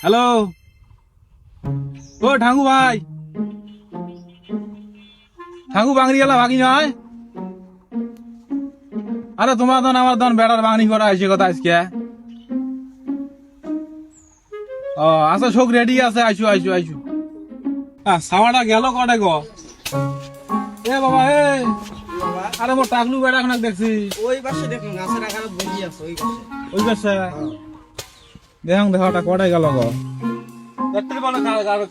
Hello, ও ঠাঙ্গু ভাই, ঠাঙ্গু বাঙড়ি গেলা ভাগি নয়। আরে তোমার দন আমার দন বেড়ার বাঙড়ি করা আছে কথা আজকে। ও আচ্ছা, শোক রেডি আছে, আইসু আইসু আইসু। সাওয়াটা গেল কটে গো? এ বাবা এ, আরে মোর টাকলু বেড়া এখন দেখছি ওই পাশে দেখুন গাছের আকারে বসে আছে ওই পাশে। ওই পাশে দেখুন, দেখাটা কটে গেল গো? দেখতে বলে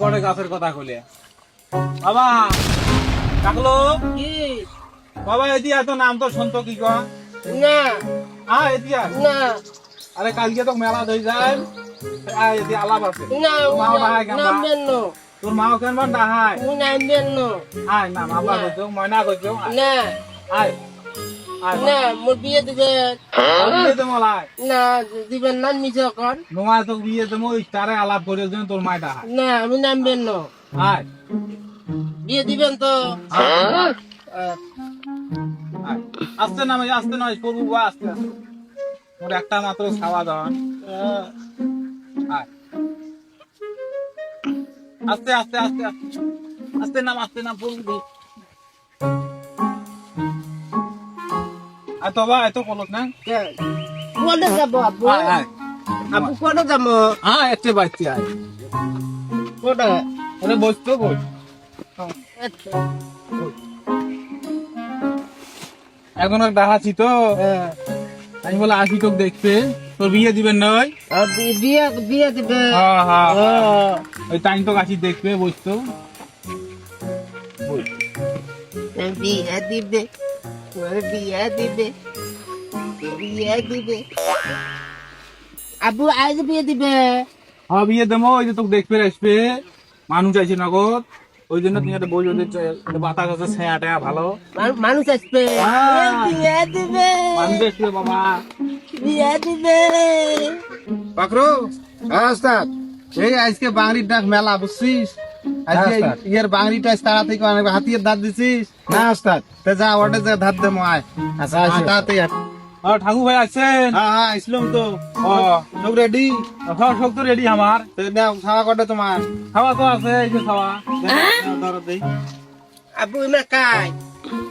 কটে গাছের কথা কইলে বাবা টাকলো কি? বাবা এদিকে এত নাম তো শুনতো কি কো? না হ্যাঁ এদিকে না আরে কালকে তো মেলা ধরে যায়, এদিকে আলাপ আছে। না মাও ডাহাই কেন? নামবেন না, তোর মাও কেন ডাহাই? নামবেন না, আয় নাম আব্বা কইছো, ময়না কইছো, না আয় আয় না মোর বিয়ে দিবেন বিয়ে তো মলাই না, দিবেন না নিজে কর নোয়া তো বিয়ে তো মই তারে আলাপ করে জন্য তোর মাই ডাহাই। না, আমি নামবেন না, আয় বিয়ে দিবেন তো। আয় আস্তে নামে, আস্তে নয় করবো বা আস্তে আস্তে, ওর একটা মাত্র খাওয়া দাওয়া। আয় আস্তে আস্তে আস্তে আস্তে আস্তে নাম পড়বি। আর তো ভাই এত কলক না, কোনে যাব আপু? আয় আয় আপু কোনে যাব? আয় এতে বাইতে আয়, কোনে? ওরে বসতো বস। এখন আর ডাহাছি তো, আমি বলে আসি তোকে দেখতে, তোর বিয়ে দিবেন নয়? বিয়ে বিয়ে দিবে? হ্যাঁ হ্যাঁ, ওই টাইম তো আসি দেখবে, বসতো বিয়ে দিবে, বিয়ে দিবে, বিয়ে দিবে। আবু আজ বিয়ে দিবে? হ্যাঁ বিয়ে দেবো, ওই যে তোকে দেখবে আসবে, মানুষ আছে নগদ, ওই জন্য তুমি একটা বই বাতাস আছে, ছায়া টায়া ভালো মানুষ আসবে, বিয়ে দিবে, মানুষ আসবে বাবা। বিয়ে দিবে। পাকরু, হ্যাঁ ওস্তাদ, এই আজকে বাঙড়ির ডাক মেলা বুঝছিস? আজকে হ্যাঁ, ওস্তাদ। ইয়ার বাঙড়িটা তাড়া থেকে অনেক হাতিয়ে ধার দিছিস না ওস্তাদ? তে যা ওটা যা ধার দে আয়। আচ্ছা আয়, তাড়াতাড়ি আয়। ঠাকুর ভাই আছেন? হ্যাঁ হ্যাঁ আসলাম তো, ও সব রেডি? সব সব তো রেডি আমার, খাওয়া কটা তোমার? খাওয়া তো আছে, এই যে খাওয়া। ধরো দেই। আবু এমরা কাই?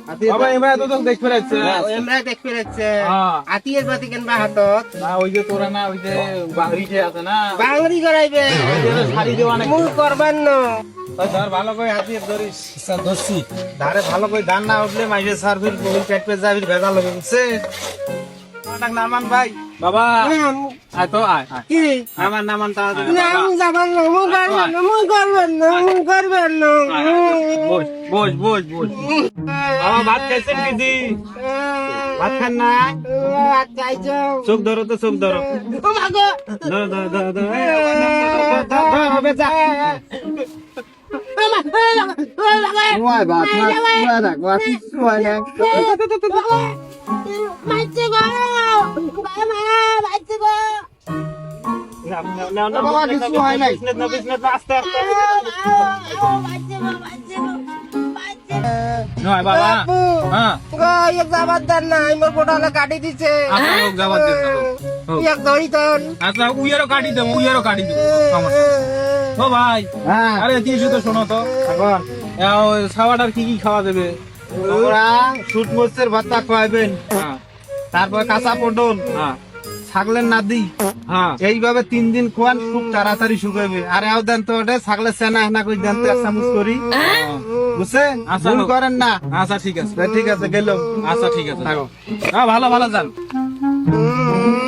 হাতিয়ে বাবা এবার তো তোকে দেখবে আসছে। এমরা দেখতে রাখছে হ্যাঁ। আতিয়ের বাতি কেন বা হাতত? না ওই যে তোরা না, ওই যে বাঙড়ি যে আছে না, বাঙড়ি করাইবে, ওই যে শাড়ি দেওয়া নাকি, মুই করবেন না। ওই ধর ভালো করে হাতিয়ে ধরিস। ধরছি ধারে ভালো করে ধান না উঠলে মাইরে সার্ভিস বহু পেট পেট যাবি ভেজাল হবে বুঝছে? ডাক নামান ভাই, বাবা আয় তো আয় আয়। কি? নামান নামান তাড়াতাড়ি। না, আমি যাবেন না, মুই করবেন না, মুই করবেন না, মুই করবেন না। বস বস বস বস। বাবা ভাত খাইছেন দিদি? ভাত খান না? আচ্ছা, আচ্ছা। চোখ ধরো তো, চোখ ধরো, ও মা গো। ধরো ধরো ধরো ধরো। ধর, হবে যা। ও মা, ও মা, ওই বাপ, ওই রাখ, ওই রাখ। মাইছে গো, বাবা, মাইছে গো। নাও, নাও, নাও, নাও, বাবা, বিসনেস, কিছু হয় নাই। বিসনেস, না, বিসনেস, না, আস্তে আস্তে। মাইছে গো, মাইছে গো, মাইছে গো। নয় বাবা, হ্যাঁ গো, এক যাবার দেন না, আমার গোটালে কাটি দিছে। আচ্ছা লোক যাবার দিন না, হোক। এক ধরি তন। আচ্ছা উইয়ারও কাটি দেবো, উইয়ারও কাটি দেবো, সমস্যা নেই। ও ভাই, হ্যাঁ, আরে দিয়ে শুধু শোনো তো, এখন খাওয়াটার কি কি খাওয়া দেবে? ওরা শুট মোচের ভর্তা খাওয়াবেন, হ্যাঁ তারপর কাঁচা পটল, হ্যাঁ ছাগলের নাদি, হ্যাঁ। এইভাবে 3 দিন খোয়ান, খুব তাড়াতাড়ি শুকাবে। আর এও দেন তো ওটা ছাগলের সেনা হেনা করে দেন তো 1 চামচ করি, বুঝছেন? আচ্ছা, ভুল হোক। করেন না। আচ্ছা ঠিক আছে, তা ঠিক আছে, গেলাম। আচ্ছা ঠিক আছে, থাকো। হ্যাঁ ভালো ভালো যান। Mm-hmm.